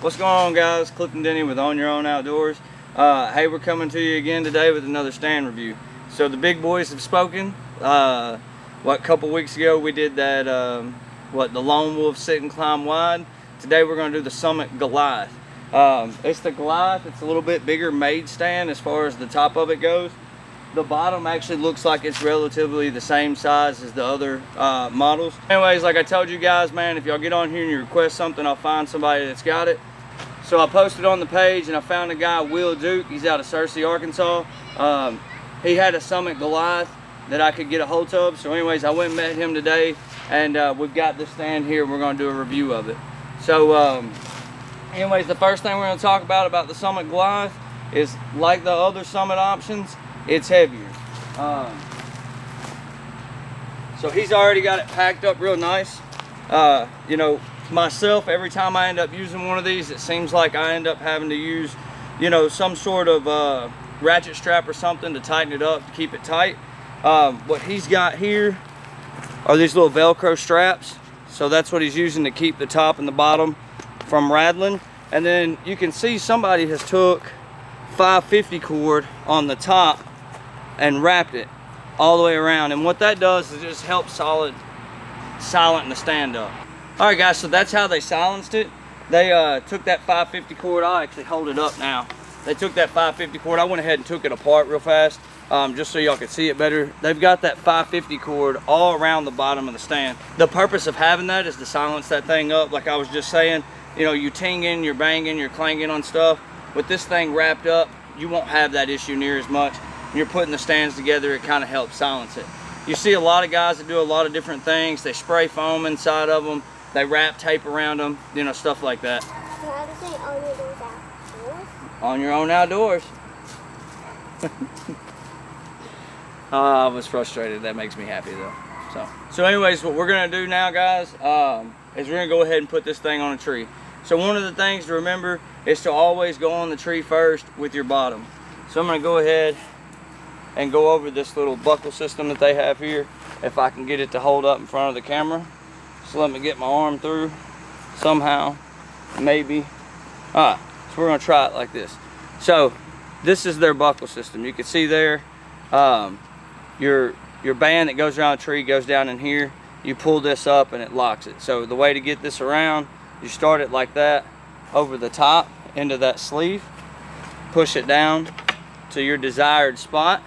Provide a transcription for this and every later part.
What's going on, guys? Clifton Denny with On Your Own Outdoors. Hey, we're coming to you again today with another stand review. So the big boys have spoken. A couple weeks ago we did that, the Lone Wolf Sit and Climb Wide. Today we're going to do the Summit Goliath. It's the Goliath. It's a little bit bigger made stand as far as the top of it goes. The bottom actually looks like it's relatively the same size as the other models. Anyways, like I told you guys, man, if y'all get on here and you request something, I'll find somebody that's got it. So I posted on the page and I found a guy, Will Duke. He's out of Searcy, Arkansas. He had a Summit Goliath that I could get a hold of. So anyways, I went and met him today, and we've got this stand here. We're going to do a review of it. So anyways, the first thing we're going to talk about the Summit Goliath is, like the other Summit options, it's heavier. So he's already got it packed up real nice. You know, myself, every time I end up using one of these, it seems like I end up having to use, you know, some sort of ratchet strap or something to tighten it up, to keep it tight. What he's got here are these little Velcro straps. So that's what he's using to keep the top and the bottom from rattling. And then you can see somebody has took 550 cord on the top and wrapped it all the way around, and what that does is just help silent the stand up. All right, guys, so that's how they silenced it. They took that 550 cord. I'll actually hold it up now. They took that 550 cord. I went ahead and took it apart real fast, just so y'all could see it better. They've got that 550 cord all around the bottom of the stand. The purpose of having that is to silence that thing up. Like I was just saying, you know, you tinging, you're banging, you're clanging on stuff. With this thing wrapped up, you won't have that issue near as much. When you're putting the stands together, it kind of helps silence it. You see a lot of guys that do a lot of different things. They spray foam inside of them, they wrap tape around them, you know, stuff like that. Can I just say on your own outdoors? On your own outdoors. I was frustrated. That makes me happy though. So anyways, what we're gonna do now, guys, is we're gonna go ahead and put this thing on a tree. So one of the things to remember is to always go on the tree first with your bottom. So I'm gonna go ahead and go over this little buckle system that they have here, if I can get it to hold up in front of the camera. So let me get my arm through somehow, maybe. All right, so we're gonna try it like this. So this is their buckle system. You can see there, your band that goes around the tree goes down in here. You pull this up and it locks it. So the way to get this around, you start it like that over the top into that sleeve, push it down to your desired spot,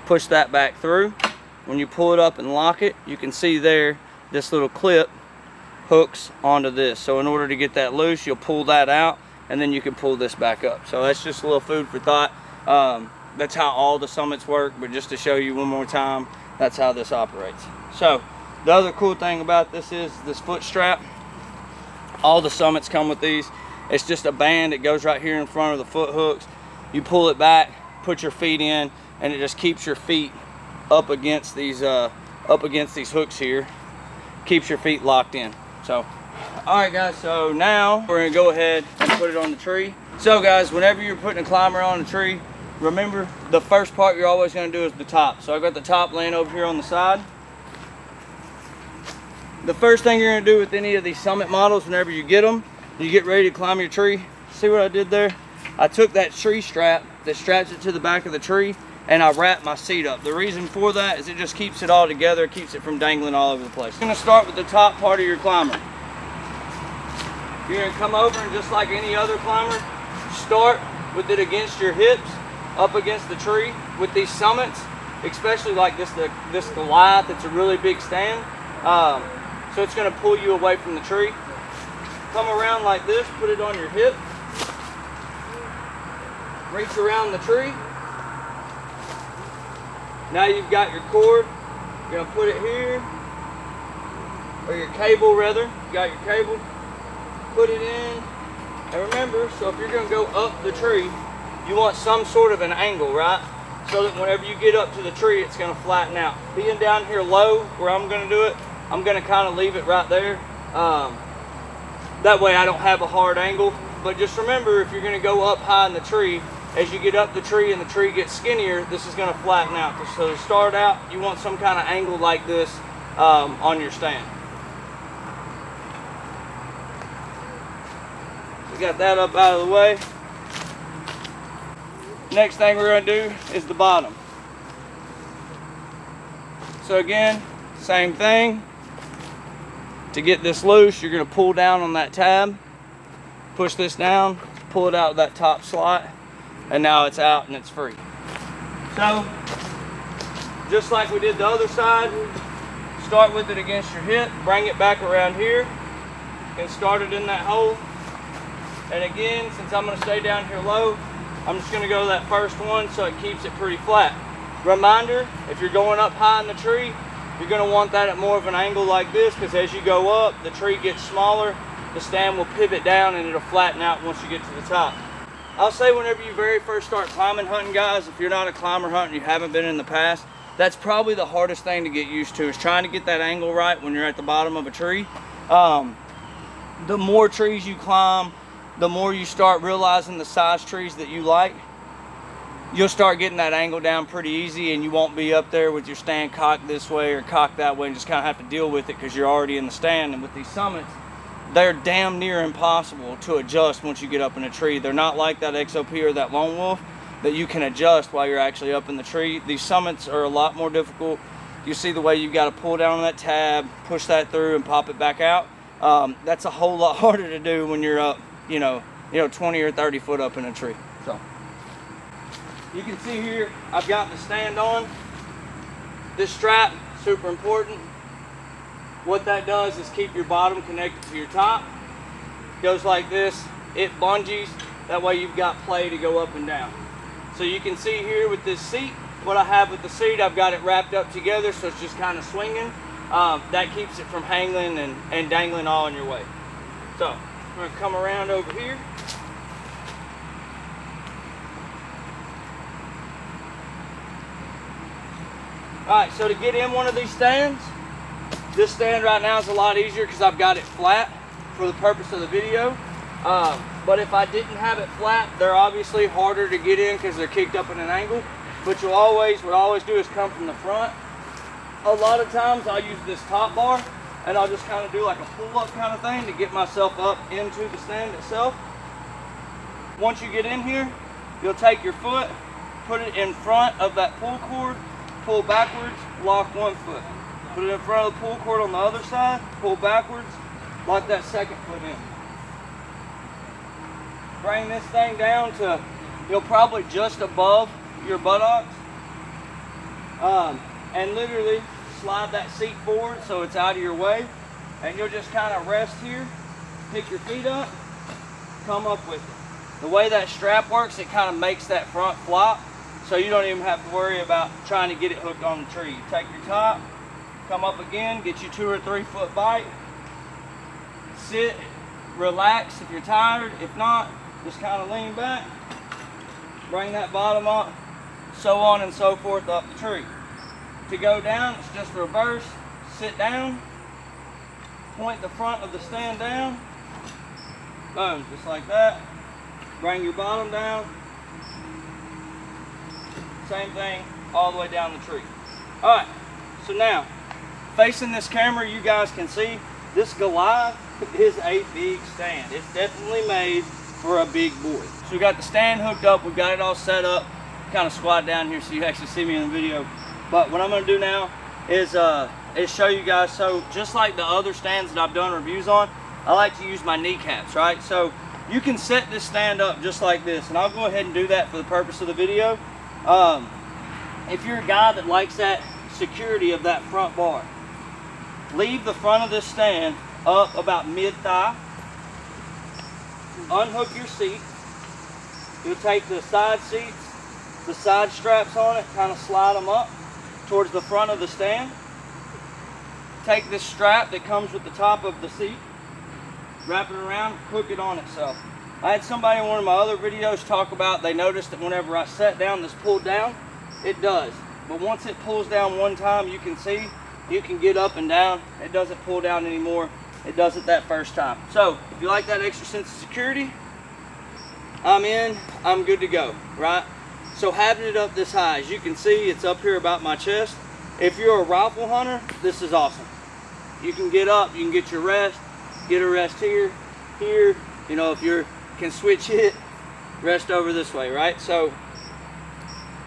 push that back through. When you pull it up and lock it, you can see there this little clip hooks onto this. So in order to get that loose, you'll pull that out and then you can pull this back up. So that's just a little food for thought. That's how all the Summits work, but just to show you one more time, that's how this operates. So the other cool thing about this is this foot strap. All the Summits come with these. It's just a band that goes right here in front of the foot hooks. You pull it back, put your feet in, and it just keeps your feet up against these hooks here. Keeps your feet locked in. So, all right, guys. So now we're gonna go ahead and put it on the tree. So, guys, whenever you're putting a climber on a tree, remember the first part you're always gonna do is the top. So I got the top laying over here on the side. The first thing you're gonna do with any of these Summit models, whenever you get them, you get ready to climb your tree. See what I did there? I took that tree strap that straps it to the back of the tree, and I wrapped my seat up. The reason for that is it just keeps it all together, keeps it from dangling all over the place. You're gonna start with the top part of your climber. You're gonna come over and, just like any other climber, start with it against your hips, up against the tree. With these Summits, especially like this Goliath, it's a really big stand. So it's gonna pull you away from the tree. Come around like this, put it on your hip. Reach around the tree. Now you've got your cord. You're gonna put it here, or your cable rather. You got your cable. Put it in, and remember, so if you're gonna go up the tree, you want some sort of an angle, right? So that whenever you get up to the tree, it's gonna flatten out. Being down here low, where I'm gonna do it, I'm gonna kind of leave it right there. That way I don't have a hard angle. But just remember, if you're gonna go up high in the tree, as you get up the tree and the tree gets skinnier, this is gonna flatten out. So to start out, you want some kind of angle like this on your stand. So got that up out of the way. Next thing we're going to do is the bottom. So again, same thing. To get this loose, you're going to pull down on that tab, push this down, pull it out of that top slot, and now it's out and it's free. So, just like we did the other side, start with it against your hip, bring it back around here, and start it in that hole. And again, since I'm going to stay down here low, I'm just going to go to that first one so it keeps it pretty flat. Reminder, if you're going up high in the tree, you're going to want that at more of an angle like this, because as you go up, the tree gets smaller, the stand will pivot down and it'll flatten out once you get to the top. I'll say whenever you very first start climbing hunting, guys, if you're not a climber hunter and you haven't been in the past, that's probably the hardest thing to get used to, is trying to get that angle right when you're at the bottom of a tree. The more trees you climb, the more you start realizing the size trees that you like. You'll start getting that angle down pretty easy, and you won't be up there with your stand cocked this way or cocked that way and just kind of have to deal with it because you're already in the stand. And with these Summits, they're damn near impossible to adjust once you get up in a tree. They're not like that XOP or that Lone Wolf that you can adjust while you're actually up in the tree. These Summits are a lot more difficult. You see the way you've got to pull down on that tab, push that through and pop it back out. That's a whole lot harder to do when you're up, you know, 20 or 30 foot up in a tree. So you can see here, I've got the stand on. This strap, super important. What that does is keep your bottom connected to your top. Goes like this, it bungees, that way you've got play to go up and down. So you can see here with this seat, what I have with the seat, I've got it wrapped up together so it's just kind of swinging. That keeps it from hanging and dangling all in your way. So we're gonna come around over here. Alright, so to get in one of these stands, this stand right now is a lot easier because I've got it flat for the purpose of the video. But if I didn't have it flat, they're obviously harder to get in because they're kicked up at an angle. But what I always do is come from the front. A lot of times I'll use this top bar and I'll just kind of do like a pull-up kind of thing to get myself up into the stand itself. Once you get in here, you'll take your foot, put it in front of that pull cord, pull backwards, lock one foot. Put it in front of the pull cord on the other side, pull backwards, lock that second foot in. Bring this thing down to, probably just above your buttocks. And literally slide that seat forward so it's out of your way. And you'll just kind of rest here, pick your feet up, come up with it. The way that strap works, it kind of makes that front flop, so you don't even have to worry about trying to get it hooked on the tree. You take your top, come up again, get you 2 or 3 foot bite, sit, relax if you're tired. If not, just kind of lean back, bring that bottom up, so on and so forth up the tree. To go down, it's just reverse, sit down, point the front of the stand down, boom, just like that. Bring your bottom down, same thing all the way down the tree. All right, so now, facing this camera, you guys can see this Goliath is a big stand. It's definitely made for a big boy. So we got the stand hooked up, we've got it all set up. Kind of squat down here so you actually see me in the video. But what I'm gonna do now is show you guys, so just like the other stands that I've done reviews on, I like to use my kneecaps, right? So you can set this stand up just like this, and I'll go ahead and do that for the purpose of the video. If you're a guy that likes that security of that front bar, leave the front of this stand up about mid-thigh, unhook your seat, you'll take the side seats, the side straps on it, kind of slide them up towards the front of the stand. Take this strap that comes with the top of the seat, wrap it around, hook it on itself. I had somebody in one of my other videos talk about, they noticed that whenever I sat down, this pulled down. It does, but once it pulls down one time, you can see, you can get up and down. It doesn't pull down anymore. It does it that first time. So if you like that extra sense of security, I'm in, I'm good to go, right? So having it up this high, as you can see, it's up here about my chest. If you're a rifle hunter, this is awesome. You can get up, you can get your rest, get a rest here, here. If you're can switch it, rest over this way, right? So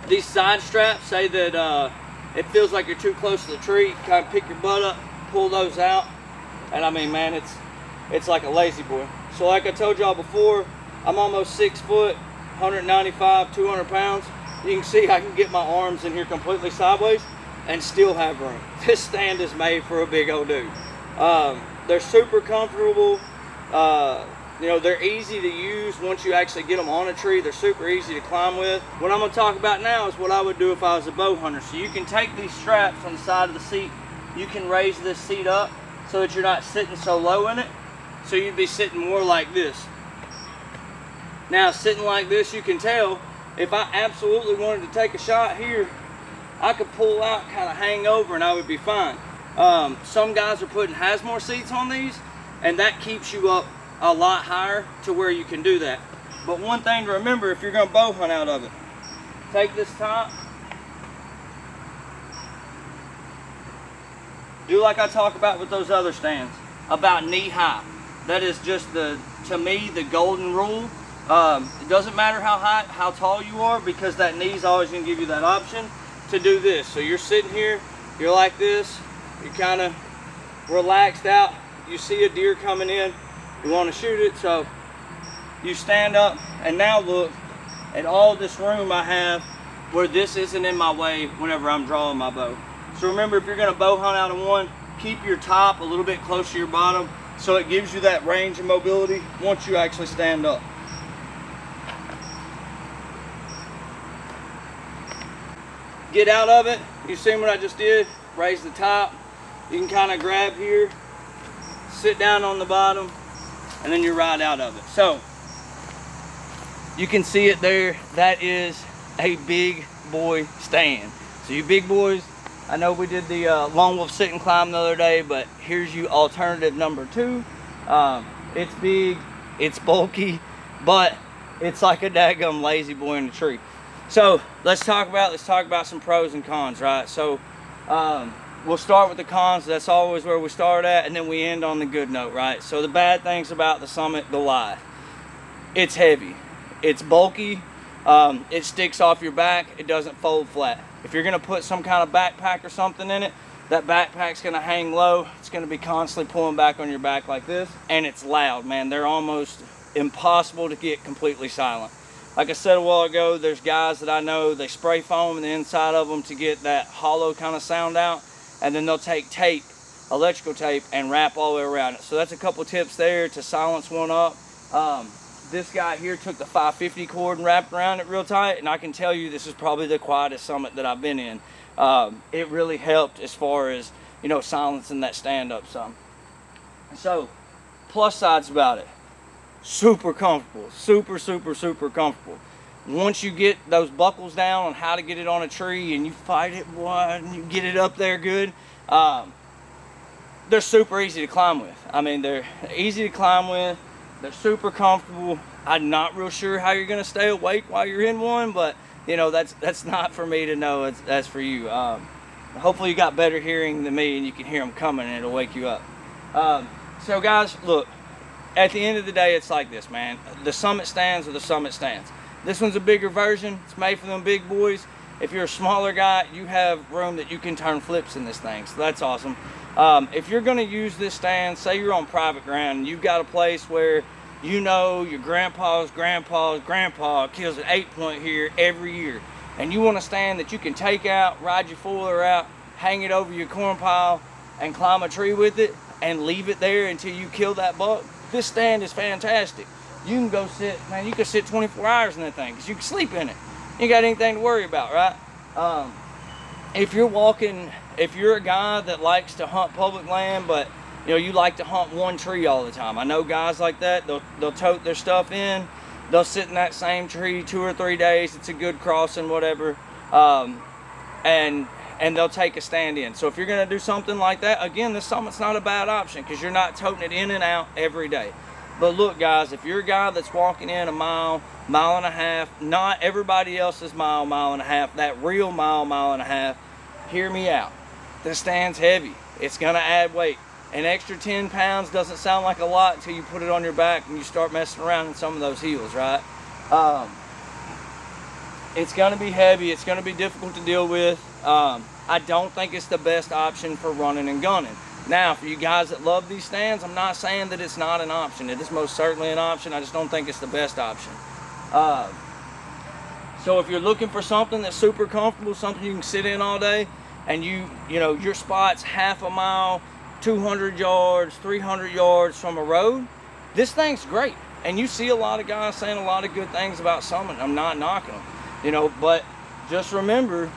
these side straps say that it feels like you're too close to the tree. You kind of pick your butt up, pull those out, and I mean, man, it's like a lazy boy. So like I told y'all before, I'm almost 6 foot, 195, 200 pounds. You can see I can get my arms in here completely sideways and still have room. This stand is made for a big old dude. They're super comfortable. You know, they're easy to use once you actually get them on a tree. They're super easy to climb with. What I'm gonna talk about now is what I would do if I was a bow hunter. So you can take these straps on the side of the seat. You can raise this seat up so that you're not sitting so low in it. So you'd be sitting more like this. Now, sitting like this, you can tell if I absolutely wanted to take a shot here, I could pull out, kind of hang over, and I would be fine. Some guys are putting Hasmore seats on these, and that keeps you up a lot higher to where you can do that. But one thing to remember if you're going to bow hunt out of it, take this top, do like I talk about with those other stands, about knee high. That is just to me, the golden rule. It doesn't matter how tall you are, because that knee is always going to give you that option to do this. So you're sitting here, you're like this, you're kind of relaxed out, you see a deer coming in, you want to shoot it, so you stand up, and now look at all this room I have where this isn't in my way whenever I'm drawing my bow. So remember, if you're going to bow hunt out of one, keep your top a little bit close to your bottom so it gives you that range and mobility once you actually stand up. Get out of it. You seen what I just did? Raise the top. You can kind of grab here, sit down on the bottom, and then you ride out of it. So you can see it there. That is a big boy stand. So you big boys, I know we did the Lone Wolf sit and climb the other day, but here's you alternative number 2. It's big, it's bulky, but it's like a daggum lazy boy in the tree. So let's talk about some pros and cons, right? So we'll start with the cons. That's always where we start at, and then we end on the good note, right? So the bad things about the Summit Goliath: it's heavy, it's bulky, it sticks off your back, it doesn't fold flat. If you're gonna put some kind of backpack or something in it, that backpack's gonna hang low. It's gonna be constantly pulling back on your back like this, and it's loud, man. They're almost impossible to get completely silent. Like I said a while ago, there's guys that I know, they spray foam in the inside of them to get that hollow kind of sound out, and then they'll take tape, electrical tape, and wrap all the way around it. So that's a couple tips there to silence one up. This guy here took the 550 cord and wrapped around it real tight, and I can tell you this is probably the quietest Summit that I've been in. It really helped as far as, you know, silencing that stand up some. So, plus sides about it: super comfortable, super comfortable. Once you get those buckles down on how to get it on a tree and you fight it, boy, and you get it up there good, they're super easy to climb with. I mean, they're easy to climb with, they're super comfortable. I'm not real sure how you're gonna stay awake while you're in one, but you know, that's not for me to know, that's for you. Hopefully you got better hearing than me and you can hear them coming and it'll wake you up. So guys, look, at the end of the day, it's like this, man. The Summit stands are the Summit stands. This one's a bigger version. It's made for them big boys. If you're a smaller guy, you have room that you can turn flips in this thing, so that's awesome. If you're gonna use this stand, say you're on private ground and you've got a place where you know your grandpa kills an 8-point here every year, and you want a stand that you can take out, ride your four-wheeler out, hang it over your corn pile, and climb a tree with it, and leave it there until you kill that buck, this stand is fantastic. You can go sit, man, you can sit 24 hours in that thing, because you can sleep in it. You ain't got anything to worry about, right? If you're a guy that likes to hunt public land, but you know, you like to hunt one tree all the time. I know guys like that. They'll tote their stuff in. They'll sit in that same tree 2 or 3 days. It's a good crossing, whatever. And they'll take a stand in. So if you're gonna do something like that, again, this Summit's not a bad option because you're not toting it in and out every day. But look, guys, if you're a guy that's walking in a mile, mile and a half, not everybody else's mile and a half, that real mile and a half, hear me out. This stand's heavy. It's gonna add weight. an extra 10 pounds doesn't sound like a lot until you put it on your back and you start messing around in some of those heels, right? It's going to be heavy. It's going to be difficult to deal with. I don't think it's the best option for running and gunning. Now, for you guys that love these stands, I'm not saying that it's not an option. It is most certainly an option. I just don't think it's the best option. So if you're looking for something that's super comfortable, something you can sit in all day, and you know, your spot's half a mile, 200 yards, 300 yards from a road, this thing's great. And you see a lot of guys saying a lot of good things about Summit. I'm not knocking them, you know, but just remember,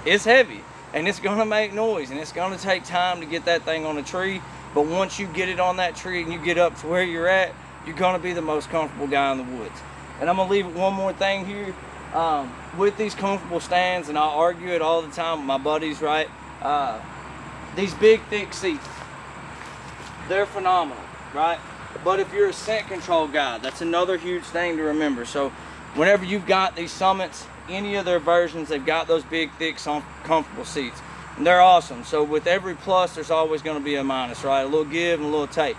it's heavy and it's gonna make noise and it's gonna take time to get that thing on a tree. But once you get it on that tree and you get up to where you're at, you're gonna be the most comfortable guy in the woods. And I'm gonna leave it one more thing here. With these comfortable stands, and I argue it all the time with my buddies, right? These big, thick seats, they're phenomenal, right? But if you're a scent control guy, that's another huge thing to remember. So whenever you've got these Summits, any of their versions, they've got those big, thick, comfortable seats. And they're awesome. So with every plus, there's always going to be a minus, right? A little give and a little take.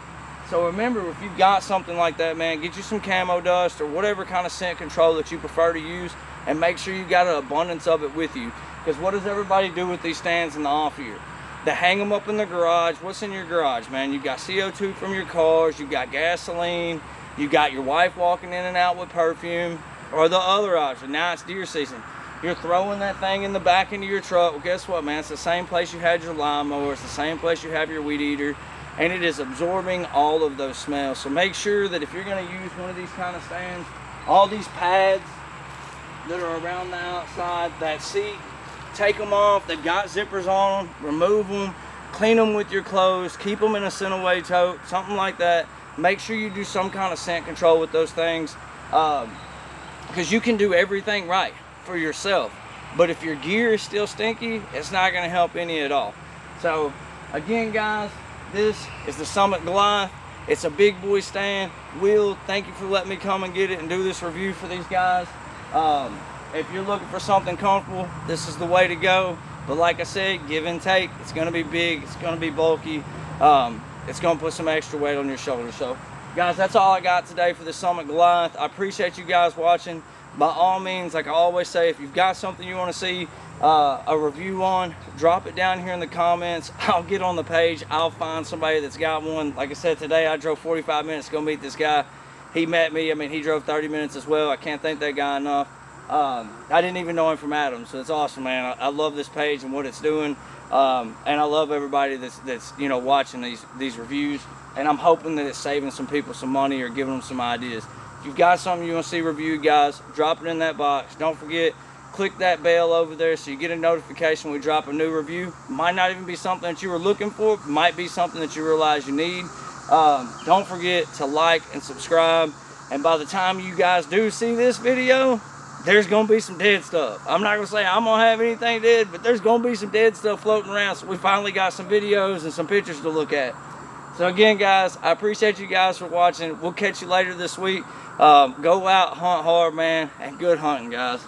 So remember, if you've got something like that, man, get you some camo dust or whatever kind of scent control that you prefer to use, and make sure you got an abundance of it with you. Because what does everybody do with these stands in the off year? They hang them up in the garage. What's in your garage, man? You've got CO2 from your cars, you've got gasoline, you've got your wife walking in and out with perfume, or the other option, now it's deer season. You're throwing that thing in the back into your truck. Well, guess what, man? It's the same place you had your lawnmower, it's the same place you have your weed eater, and it is absorbing all of those smells. So make sure that if you're gonna use one of these kind of stands, all these pads that are around the outside, that seat, take them off. They've got zippers on them, remove them, clean them with your clothes, keep them in a sent away tote, something like that. Make sure you do some kind of scent control with those things, because you can do everything right for yourself, but if your gear is still stinky, it's not going to help any at all. So again, guys, this is the Summit Goliath. It's a big boy stand. Will, thank you for letting me come and get it and do this review for these guys. If you're looking for something comfortable, this is the way to go. But like I said, give and take. It's going to be big, it's going to be bulky, it's going to put some extra weight on your shoulders. So guys, that's all I got today for the Summit Goliath. I appreciate you guys watching. By all means, like I always say, if you've got something you want to see a review on, drop it down here in the comments. I'll get on the page, I'll find somebody that's got one. Like I said, today I drove 45 minutes to go meet this guy. He met me. I mean, he drove 30 minutes as well. I can't thank that guy enough. I didn't even know him from Adam, so it's awesome, man. I love this page and what it's doing, and I love everybody that's you know, watching these reviews, and I'm hoping that it's saving some people some money or giving them some ideas. If you've got something you want to see reviewed, guys, drop it in that box. Don't forget, click that bell over there so you get a notification when we drop a new review. Might not even be something that you were looking for, might be something that you realize you need. Don't forget to like and subscribe, and by the time you guys do see this video, there's gonna be some dead stuff. I'm not gonna say I'm gonna have anything dead, but there's gonna be some dead stuff floating around, so we finally got some videos and some pictures to look at. So again, guys, I appreciate you guys for watching. We'll catch you later this week. Go out, hunt hard, man, and good hunting, guys.